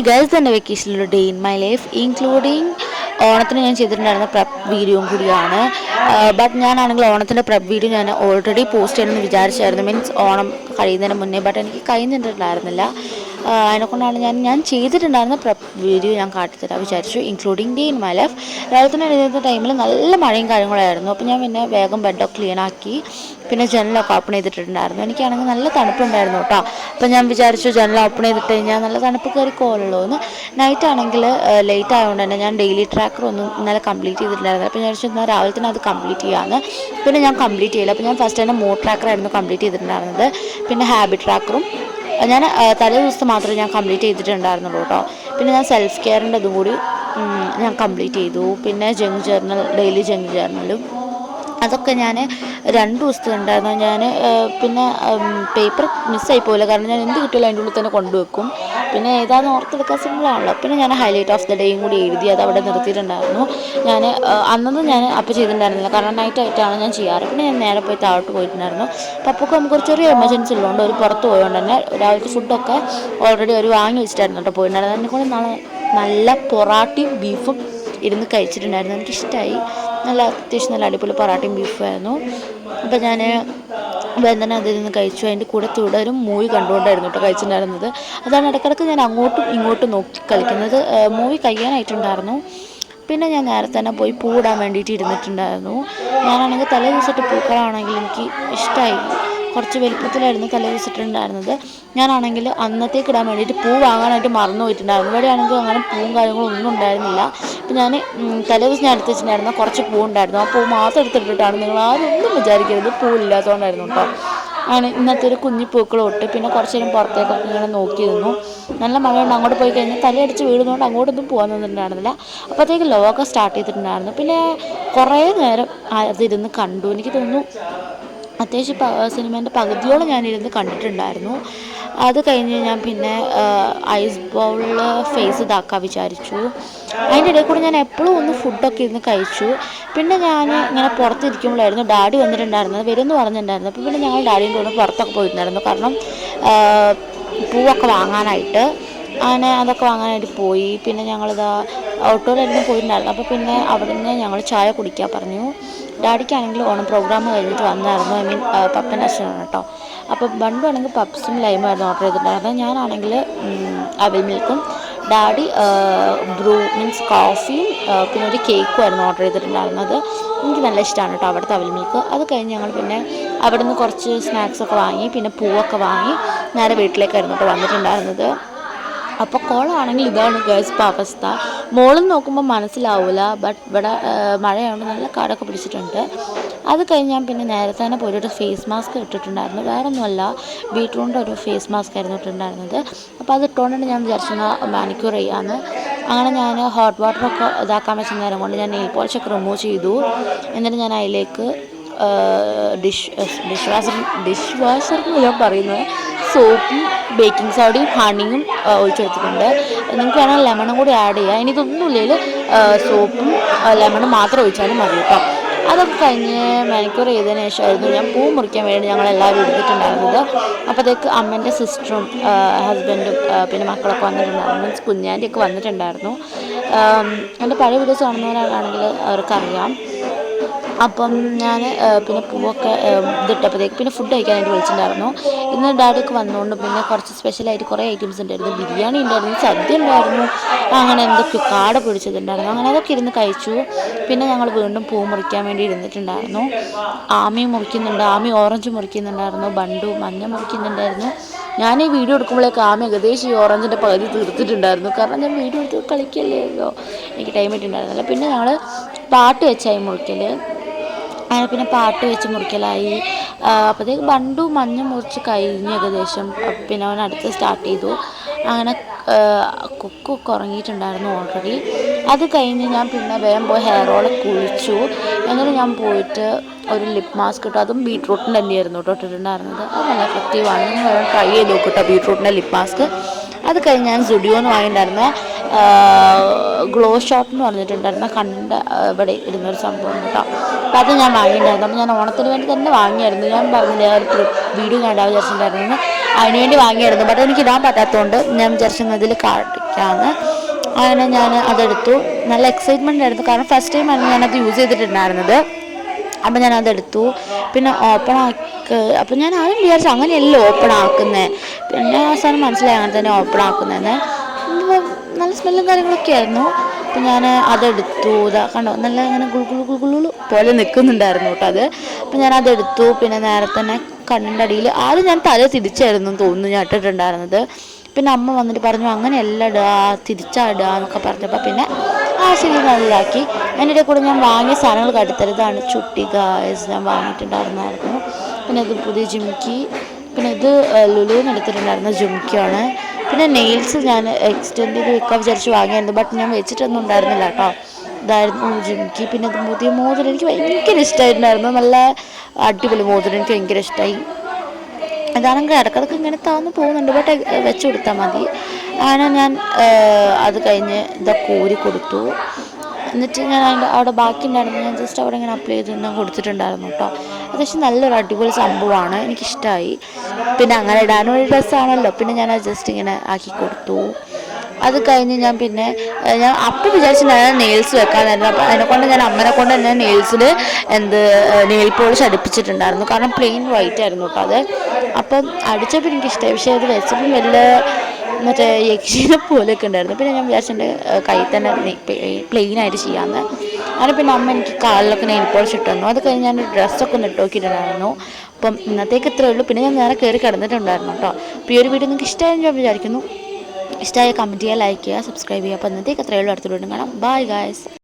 Girls തന്നെ വെക്കേഷനിലുള്ള day in my life including ഓണത്തിന് ഞാൻ ചെയ്തിട്ടുണ്ടായിരുന്ന പ്രപ്പ് വീഡിയോയും കൂടിയാണ്. ബട്ട് ഞാനാണെങ്കിൽ ഓണത്തിൻ്റെ പ്രപ്പ് വീഡിയോ ഞാൻ ഓൾറെഡി പോസ്റ്റ് ചെയ്യണമെന്ന് വിചാരിച്ചായിരുന്നു, മീൻസ് ഓണം കഴിയുന്നതിന് മുന്നേ. ബട്ട് എനിക്ക് കഴിഞ്ഞിട്ടുണ്ടായിരുന്നില്ല. അതിനെക്കൊണ്ടാണ് ഞാൻ ചെയ്തിട്ടുണ്ടായിരുന്ന പ്രപ്പ് വീഡിയോ ഞാൻ കാട്ടിത്തരാൻ വിചാരിച്ചു, including day in my life. രാവിലെ എഴുതുന്ന ടൈമിൽ നല്ല മഴയും കാര്യങ്ങളായിരുന്നു. അപ്പോൾ ഞാൻ പിന്നെ വേഗം ബെഡൊക്കെ ക്ലീൻ ആക്കി, പിന്നെ ജനലൊക്കെ ഓപ്പൺ ചെയ്തിട്ടുണ്ടായിരുന്നു. എനിക്കാണെങ്കിൽ നല്ല തണുപ്പുണ്ടായിരുന്നു കേട്ടോ. അപ്പോൾ ഞാൻ വിചാരിച്ചു ജനൽ ഓപ്പൺ ചെയ്തിട്ട് കഴിഞ്ഞാൽ നല്ല തണുപ്പ് കയറിക്കോളുള്ളൂ എന്ന്. നൈറ്റ് ആണെങ്കിൽ ലേറ്റ് ആയതുകൊണ്ട് തന്നെ ഞാൻ ഡെയിലി ട്രാക്കർ ഒന്നും ഇന്നലെ കംപ്ലീറ്റ് ചെയ്തിട്ടുണ്ടായിരുന്നു. അപ്പോൾ ഞാൻ വിചാരിച്ചു എന്നാൽ രാവിലെ തന്നെ അത് കംപ്ലീറ്റ് ചെയ്യാമെന്ന്. പിന്നെ ഞാൻ കംപ്ലീറ്റ് ചെയ്യില്ല. അപ്പോൾ ഞാൻ ഫസ്റ്റ് തന്നെ മോഡ് ട്രാക്കറായിരുന്നു കംപ്ലീറ്റ് ചെയ്തിട്ടുണ്ടായിരുന്നത്. പിന്നെ ഹാബിറ്റ് ട്രാക്കറും ഞാൻ തലേ ദിവസം മാത്രമേ ഞാൻ കംപ്ലീറ്റ് ചെയ്തിട്ടുണ്ടായിരുന്നുള്ളൂ കേട്ടോ. പിന്നെ ഞാൻ സെൽഫ് കെയറിൻ്റെ അതും കൂടി ഞാൻ കംപ്ലീറ്റ് ചെയ്തു. പിന്നെ ജങ്ക് ജേർണൽ, ഡെയിലി ജങ്ക് ജേർണലും അതൊക്കെ ഞാൻ 2 ദിവസത്തെ ഉണ്ടായിരുന്നു. ഞാൻ പിന്നെ പേപ്പർ മിസ്സായി പോയില്ല, കാരണം ഞാൻ എന്ത് കിട്ടിയാലും അതിൻ്റെ ഉള്ളിൽ തന്നെ കൊണ്ടുവെക്കും. പിന്നെ ഏതാണെന്ന് ഓർത്തെടുക്കാൻ സിമ്പിളാണല്ലോ. പിന്നെ ഞാൻ ഹൈലൈറ്റ് ഓഫ് ദ ഡേയും കൂടി എഴുതി അത് അവിടെ നിർത്തിയിട്ടുണ്ടായിരുന്നു. ഞാൻ അന്നൊന്നും ഞാൻ അപ്പോൾ ചെയ്തിട്ടുണ്ടായിരുന്നില്ല, കാരണം നൈറ്റായിട്ടാണ് ഞാൻ ചെയ്യാറ്. പിന്നെ ഞാൻ നേരെ പോയി താഴോട്ട് പോയിട്ടുണ്ടായിരുന്നു. പപ്പക്ക് നമുക്കൊരു ചെറിയ എമർജൻസി ഉള്ളതുകൊണ്ട് ഒരു പുറത്ത് പോയതുകൊണ്ട് തന്നെ രാവിലത്തെ ഫുഡൊക്കെ ഓൾറെഡി ഒരു വാങ്ങി വെച്ചിട്ടായിരുന്നു കേട്ടോ പോയിട്ടുണ്ടായിരുന്നു. അതിനെ കൊണ്ട് നല്ല പൊറാട്ടയും ബീഫും ഇരുന്ന് കഴിച്ചിട്ടുണ്ടായിരുന്നു. എനിക്കിഷ്ടമായി. അത്യാവശ്യം നല്ല അടിപൊളി പൊറാട്ടയും ബീഫുമായിരുന്നു. അപ്പോൾ ഞാൻ വേദന അതിൽ നിന്ന് കഴിച്ചു. അതിൻ്റെ കൂടെ തുടരും മൂവി കണ്ടുകൊണ്ടായിരുന്നു കേട്ടോ കഴിച്ചിട്ടുണ്ടായിരുന്നത്. അതാണ് ഇടയ്ക്കിടയ്ക്ക് ഞാൻ അങ്ങോട്ടും ഇങ്ങോട്ടും നോക്കി കളിക്കുന്നത്. മൂവി കഴിയാനായിട്ടുണ്ടായിരുന്നു. പിന്നെ ഞാൻ നേരത്തെ തന്നെ പോയി പൂവിടാൻ വേണ്ടിയിട്ട് ഇരുന്നിട്ടുണ്ടായിരുന്നു. ഞാനാണെങ്കിൽ തലേ ദിവസമായിട്ട് പൂക്കളാണെങ്കിൽ എനിക്ക് ഇഷ്ടമായി. കുറച്ച് വലിപ്പത്തിലായിരുന്നു തലേ ദിവസമായിട്ടുണ്ടായിരുന്നത്. ഞാനാണെങ്കിൽ അന്നത്തേക്ക് ഇടാൻ വേണ്ടിയിട്ട് പൂ വാങ്ങാനായിട്ട് മറന്നു പോയിട്ടുണ്ടായിരുന്നു. ഇവിടെയാണെങ്കിൽ അങ്ങനെ പൂവും കാര്യങ്ങളും ഒന്നും ഉണ്ടായിരുന്നില്ല. അപ്പോൾ ഞാൻ തലേ ദിവസം ഞാൻ എടുത്ത് വെച്ചിട്ടുണ്ടായിരുന്ന കുറച്ച് പൂ ഉണ്ടായിരുന്നു. ആ പൂ മാത്രം എടുത്തിട്ടിട്ടാണ്, നിങ്ങൾ ആരും ഒന്നും വിചാരിക്കരുത് പൂവില്ലാത്തതുകൊണ്ടായിരുന്നു കേട്ടോ. ആണ് ഇന്നത്തെ ഒരു കുഞ്ഞി പൂക്കളോട്ട്. പിന്നെ കുറച്ച് നേരം പുറത്തേക്കൊക്കെ ഇങ്ങനെ നോക്കി നിന്നു. നല്ല മഴയുണ്ട്. അങ്ങോട്ട് പോയി കഴിഞ്ഞാൽ തലയടിച്ച് വീഴുന്നതുകൊണ്ട് അങ്ങോട്ടൊന്നും പോകാൻ നിന്നിട്ടുണ്ടായിരുന്നില്ല. അപ്പോഴത്തേക്ക് ലോകം സ്റ്റാർട്ട് ചെയ്തിട്ടുണ്ടായിരുന്നു. പിന്നെ കുറേ നേരം അതിരുന്ന് കണ്ടു. എനിക്ക് തോന്നുന്നു അത്യാവശ്യം സിനിമേൻ്റെ പകുതിയോളം ഞാനിരുന്ന് കണ്ടിട്ടുണ്ടായിരുന്നു. അത് കഴിഞ്ഞ് ഞാൻ പിന്നെ ഐസ് ബൗളിൽ ഫേസ് ഇതാക്കാൻ വിചാരിച്ചു. അതിൻ്റെ ഇടയിൽ കൂടെ ഞാൻ എപ്പോഴും ഒന്ന് ഫുഡൊക്കെ ഇരുന്ന് കഴിച്ചു. പിന്നെ ഞാൻ ഇങ്ങനെ പുറത്തിരിക്കുമ്പോഴായിരുന്നു ഡാഡി വന്നിട്ടുണ്ടായിരുന്നത്, വരുമെന്ന് പറഞ്ഞിട്ടുണ്ടായിരുന്നു. അപ്പോൾ പിന്നെ ഞങ്ങൾ ഡാഡിൻ്റെ കൂടെ പുറത്തൊക്കെ പോയിട്ടുണ്ടായിരുന്നു, കാരണം പൂവൊക്കെ വാങ്ങാനായിട്ട്. അങ്ങനെ അതൊക്കെ വാങ്ങാനായിട്ട് പോയി. പിന്നെ ഞങ്ങളിതാ ഓട്ടോയിലായിരുന്നു പോയിട്ടുണ്ടായിരുന്നു. അപ്പോൾ പിന്നെ അവിടെ നിന്ന് ഞങ്ങൾ ചായ കുടിക്കാൻ പറഞ്ഞു. ഡാഡിക്കാണെങ്കിൽ ഓണം പ്രോഗ്രാം കഴിഞ്ഞിട്ട് വന്നായിരുന്നു. ഐ മീൻ പപ്പൻ്റെ അച്ഛനാണ് കേട്ടോ. അപ്പോൾ ബണ്ടും ആണെങ്കിൽ പപ്സും ലൈമായിരുന്നു ഓർഡർ ചെയ്തിട്ടുണ്ടായിരുന്നത്. ഞാനാണെങ്കിൽ അവിൽ മിൽക്കും, ഡാഡി ബ്രൂ മീൻസ് കോഫിയും പിന്നെ ഒരു കേക്കും ആയിരുന്നു ഓർഡർ ചെയ്തിട്ടുണ്ടായിരുന്നത്. എനിക്ക് നല്ല ഇഷ്ടമാണ് കേട്ടോ അവിടുത്തെ അവിൽ മിൽക്ക്. അത് കഴിഞ്ഞ് ഞങ്ങൾ പിന്നെ അവിടെ നിന്ന് കുറച്ച് സ്നാക്സൊക്കെ വാങ്ങി, പിന്നെ പൂവൊക്കെ വാങ്ങി നേരെ വീട്ടിലേക്കായിരുന്നു കേട്ടോ വന്നിട്ടുണ്ടായിരുന്നത്. അപ്പോൾ കോളമാണെങ്കിൽ ഇതാണ് ഗേൾസ് ഇപ്പോൾ അവസ്ഥ. മോളിൽ നോക്കുമ്പോൾ മനസ്സിലാവില്ല, ബട്ട് ഇവിടെ മഴയായതുകൊണ്ട് നല്ല കാടൊക്കെ പിടിച്ചിട്ടുണ്ട്. അത് കഴിഞ്ഞ് ഞാൻ പിന്നെ നേരത്തെ തന്നെ പോയിട്ട് ഫേസ് മാസ്ക് ഇട്ടിട്ടുണ്ടായിരുന്നു. വേറെ ഒന്നുമല്ല, ബീട്രൂട്ടിൻ്റെ ഒരു ഫേസ് മാസ്ക് ആയിരുന്നു ഇട്ടിട്ടുണ്ടായിരുന്നത്. അപ്പോൾ അത് ഇട്ടുകൊണ്ടാണ് ഞാൻ വിചാരിച്ചത് മാനിക്യൂർ ചെയ്യാമെന്ന്. അങ്ങനെ ഞാൻ ഹോട്ട് വാട്ടറൊക്കെ ഇതാക്കാൻ വെച്ച നേരം കൊണ്ട് ഞാൻ നെയിൽ പോളിഷൊക്കെ റിമൂവ് ചെയ്തു. എന്നിട്ട് ഞാൻ അതിലേക്ക് ഡിഷ് വാഷർ ഞാൻ പറയുന്നത് സോപ്പും ബേക്കിംഗ് സോഡയും ഹണിയും ഒഴിച്ചെടുത്തിട്ടുണ്ട്. നിങ്ങൾക്ക് വേണമെങ്കിൽ ലെമണും കൂടി ആഡ് ചെയ്യുക. ഇനി ഇതൊന്നുമില്ലെങ്കിൽ സോപ്പും ലെമണും മാത്രം ഒഴിച്ചാലും മതി കേട്ടോ. അതൊക്കെ കഴിഞ്ഞ് മാനിക്യൂർ ചെയ്തതിന് ശേഷമായിരുന്നു ഞാൻ പൂ മുറിക്കാൻ വേണ്ടി ഞങ്ങളെല്ലാവരും എടുത്തിട്ടുണ്ടായിരുന്നത്. അപ്പോഴത്തേക്ക് അമ്മേൻ്റെ സിസ്റ്ററും ഹസ്ബൻഡും പിന്നെ മക്കളൊക്കെ വന്നിട്ടുണ്ടായിരുന്നു, മീൻസ് കുഞ്ഞാൻ്റെയൊക്കെ വന്നിട്ടുണ്ടായിരുന്നു. എൻ്റെ പഴയ വീഡിയോസ് കാണുന്നവരാണെങ്കിൽ അവർക്കറിയാം. അപ്പം ഞാൻ പിന്നെ പൂവൊക്കെ ഇതിട്ടപ്പോഴത്തേക്ക് പിന്നെ ഫുഡ് കഴിക്കാനായിട്ട് വിളിച്ചിട്ടുണ്ടായിരുന്നു. ഇന്ന് ഡാഡിയൊക്കെ വന്നുകൊണ്ട് പിന്നെ കുറച്ച് സ്പെഷ്യലായിട്ട് കുറേ ഐറ്റംസ് ഉണ്ടായിരുന്നു. ബിരിയാണി ഉണ്ടായിരുന്നു, സദ്യ ഉണ്ടായിരുന്നു, അങ്ങനെ എന്തൊക്കെയോ കാട പിടിച്ചതുണ്ടായിരുന്നു. അങ്ങനെ അതൊക്കെ ഇരുന്ന് കഴിച്ചു. പിന്നെ ഞങ്ങൾ വീണ്ടും പൂ മുറിക്കാൻ വേണ്ടി ഇരുന്നിട്ടുണ്ടായിരുന്നു. ആമി മുറിക്കുന്നുണ്ട്, ആമി ഓറഞ്ച് മുറിക്കുന്നുണ്ടായിരുന്നു, ബണ്ടു മഞ്ഞ മുറിക്കുന്നുണ്ടായിരുന്നു. ഞാൻ ഈ വീഡിയോ എടുക്കുമ്പോഴേക്ക് ആമി ഏകദേശം ഈ ഓറഞ്ചിൻ്റെ പകുതി തീർത്തിട്ടുണ്ടായിരുന്നു, കാരണം ഞാൻ വീഡിയോ എടുത്ത് കളിക്കല്ലേല്ലോ, എനിക്ക് ടൈം ഇട്ടുണ്ടായിരുന്നില്ല. പിന്നെ ഞങ്ങൾ പാട്ട് വെച്ചായി മുറിക്കൽ, അങ്ങനെ പിന്നെ പാട്ട് വെച്ച് മുറിക്കലായി. അപ്പോഴത്തേക്ക് ബണ്ടു മഞ്ഞ മുറിച്ച് കഴിഞ്ഞ് ഏകദേശം. പിന്നെ അവൻ അടുത്ത് സ്റ്റാർട്ട് ചെയ്തു. അങ്ങനെ കുക്കൊക്കെ ഉറങ്ങിയിട്ടുണ്ടായിരുന്നു ഓൾറെഡി. അത് കഴിഞ്ഞ് ഞാൻ പിന്നെ വേഗം പോയി ഹെയർ ഓൾ കുളിച്ചു. എന്നിട്ട് ഞാൻ പോയിട്ട് ഒരു ലിപ്പ് മാസ്ക് ഇട്ടു. അതും ബീട്രൂട്ടിൻ്റെ തന്നെയായിരുന്നു കേട്ടോ ഇട്ടിട്ടുണ്ടായിരുന്നത്. അത് നല്ല എഫക്റ്റീവാണ്, നിങ്ങൾ വേണം ട്രൈ ചെയ്ത് നോക്കിട്ടോ ബീട്രൂട്ടിൻ്റെ ലിപ്പ് മാസ്ക്. അത് കഴിഞ്ഞ് ഞാൻ സ്റ്റുഡിയോന്ന് വാങ്ങിയിട്ടുണ്ടായിരുന്ന ഗ്ലോ ഷോട്ട് എന്ന് പറഞ്ഞിട്ടുണ്ടായിരുന്ന കണ്ണിൻ്റെ ഇവിടെ ഇടുന്നൊരു സംഭവം കേട്ടോ. അപ്പോൾ അത് ഞാൻ വാങ്ങിയിട്ടുണ്ടായിരുന്നു. അപ്പോൾ ഞാൻ ഓണത്തിന് വേണ്ടി തന്നെ വാങ്ങിയായിരുന്നു. ഞാൻ പറഞ്ഞില്ലേ ഒരു വീഡിയോ ഞാൻ ഇടാൻ വിചാരിച്ചിട്ടുണ്ടായിരുന്നു, അതിന് വേണ്ടി വാങ്ങിയായിരുന്നു. ബട്ട് എനിക്ക് ഇടാൻ പറ്റാത്തതുകൊണ്ട് ഞാൻ വിചാരിച്ചത് ഇതിൽ വെക്കാമെന്ന്. അങ്ങനെ ഞാൻ അതെടുത്തു. നല്ല എക്സൈറ്റ്മെൻ്റ് ആയിരുന്നു, കാരണം ഫസ്റ്റ് ടൈം ആയിരുന്നു ഞാനത് യൂസ് ചെയ്തിട്ടുണ്ടായിരുന്നത്. അപ്പം ഞാനതെടുത്തു. പിന്നെ ഓപ്പൺ ആക്കി, അപ്പം ഞാൻ ആദ്യം വിചാരിച്ചു അങ്ങനെയല്ലോ ഓപ്പൺ ആക്കുന്നത്. പിന്നെ അവസാനം മനസ്സിലായി അങ്ങനെ തന്നെ ഓപ്പൺ ആക്കുന്നതെന്ന്. നല്ല സ്മെല്ലും കാര്യങ്ങളൊക്കെ ആയിരുന്നു. അപ്പം ഞാൻ അതെടുത്തു. ഇതാ കണ്ടോ, നല്ല ഇങ്ങനെ ഗുളു പോലെ നിൽക്കുന്നുണ്ടായിരുന്നു കേട്ടോ അത്. അപ്പം ഞാനതെടുത്തു. പിന്നെ നേരെ തന്നെ കണ്ണിൻ്റെ അടിയിൽ ആദ്യം ഞാൻ തല തിരിച്ചായിരുന്നു തോന്നുന്നു ഞാൻ ഇട്ടിട്ടുണ്ടായിരുന്നത്. പിന്നെ അമ്മ വന്നിട്ട് പറഞ്ഞു അങ്ങനെയല്ല ഇടുക, തിരിച്ചാ ഇടുക എന്നൊക്കെ പറഞ്ഞപ്പോൾ പിന്നെ ശരി നല്ലതാക്കി. അതിൻ്റെ കൂടെ ഞാൻ വാങ്ങിയ സാധനങ്ങൾ കാട്ടിത്തരും. ഇതാണ് ചുട്ടി ഗായ്സ്, ഞാൻ വാങ്ങിയിട്ടുണ്ടായിരുന്നായിരുന്നു. പിന്നെ ഇത് പുതിയ ജിംക്കി. പിന്നെ ഇത് ലുലുവിന് എടുത്തിട്ടുണ്ടായിരുന്ന ജിംക്കിയാണ്. പിന്നെ നെയിൽസ് ഞാൻ എക്സ്റ്റെൻഡ് ചെയ്ത് വെക്കാൻ വിചാരിച്ച് വാങ്ങിയായിരുന്നു, ബട്ട് ഞാൻ വെച്ചിട്ടൊന്നും ഉണ്ടായിരുന്നില്ല കേട്ടോ. ഇതായിരുന്നു ജിംക്കി. പിന്നെ ഇത് പുതിയ മോതിരം എനിക്ക് ഭയങ്കര ഇഷ്ടമായിട്ടുണ്ടായിരുന്നു. നല്ല അടിപൊളി മോതിരം, എനിക്ക് ഭയങ്കര ഇഷ്ടമായി. അതാണെങ്കിൽ ഇടക്കിടക്ക് ഇങ്ങനെ താന്ന് പോകുന്നുണ്ട്, ബട്ട് വെച്ച് കൊടുത്താൽ മതി. അങ്ങനെ ഞാൻ അത് കഴിഞ്ഞ് ഇതൊക്കെ ഊരി കൊടുത്തു. എന്നിട്ട് ഞാൻ അവിടെ ബാക്കി ഉണ്ടായിരുന്നു, ഞാൻ ജസ്റ്റ് അവിടെ ഇങ്ങനെ അപ്ലൈ ചെയ്ത് കൊടുത്തിട്ടുണ്ടായിരുന്നു കേട്ടോ. അത്യാവശ്യം നല്ലൊരു അടിപൊളി സംഭവമാണ്, എനിക്കിഷ്ടമായി. പിന്നെ അങ്ങനെ ഇടാനും ഒരു ഡ്രസ്സാണല്ലോ, പിന്നെ ഞാൻ അത് ജസ്റ്റ് ഇങ്ങനെ ആക്കി കൊടുത്തു. അത് കഴിഞ്ഞ് ഞാൻ അപ്പം വിചാരിച്ചിട്ടുണ്ടായിരുന്നു നെയിൽസ് വെക്കാനായിരുന്നു. അപ്പം അതിനെക്കൊണ്ട് ഞാൻ അമ്മനെ കൊണ്ട് തന്നെ നെയിൽസിൽ നെയിൽ പോളിഷ് അടുപ്പിച്ചിട്ടുണ്ടായിരുന്നു, കാരണം പ്ലെയിൻ വൈറ്റ് ആയിരുന്നു കേട്ടോ അത്. അപ്പം അടിച്ചപ്പോൾ എനിക്കിഷ്ടമായി, പക്ഷേ അത് വെച്ചപ്പം വലിയ മറ്റേ യക്ഷീനെ പോലെയൊക്കെ ഉണ്ടായിരുന്നു. പിന്നെ ഞാൻ വിചാരിച്ചെൻ്റെ കയ്യിൽ തന്നെ പ്ലെയിനായിട്ട് ചെയ്യാമെന്ന്. അങ്ങനെ പിന്നെ അമ്മ എനിക്ക് കാലിലൊക്കെ നെയിൽ പോളിഷ് ഇട്ട് തന്നു. അത് കഴിഞ്ഞ് ഞാൻ ഡ്രസ്സൊക്കെ ഒന്ന് ഇട്ട് നോക്കിയിട്ടുണ്ടായിരുന്നു. അപ്പം ഇന്നത്തേക്ക് ഇത്രയേ ഉള്ളൂ. പിന്നെ ഞാൻ നേരെ കയറി കിടന്നിട്ടുണ്ടായിരുന്നു കേട്ടോ. അപ്പോൾ ഈ ഒരു വീഡിയോ നിങ്ങൾക്ക് ഇഷ്ടമായെന്ന് ഞാൻ വിചാരിക്കുന്നു. ഇഷ്ടമായ കമൻറ്റ് ചെയ്യുക, ലൈക്ക് ചെയ്യുക, സബ്സ്ക്രൈബ് ചെയ്യുക. അപ്പോൾ ഇന്നത്തേക്ക് അത്രയേ ഉള്ളൂ. അടുത്ത വീണ്ടും കാണാം. Bye guys.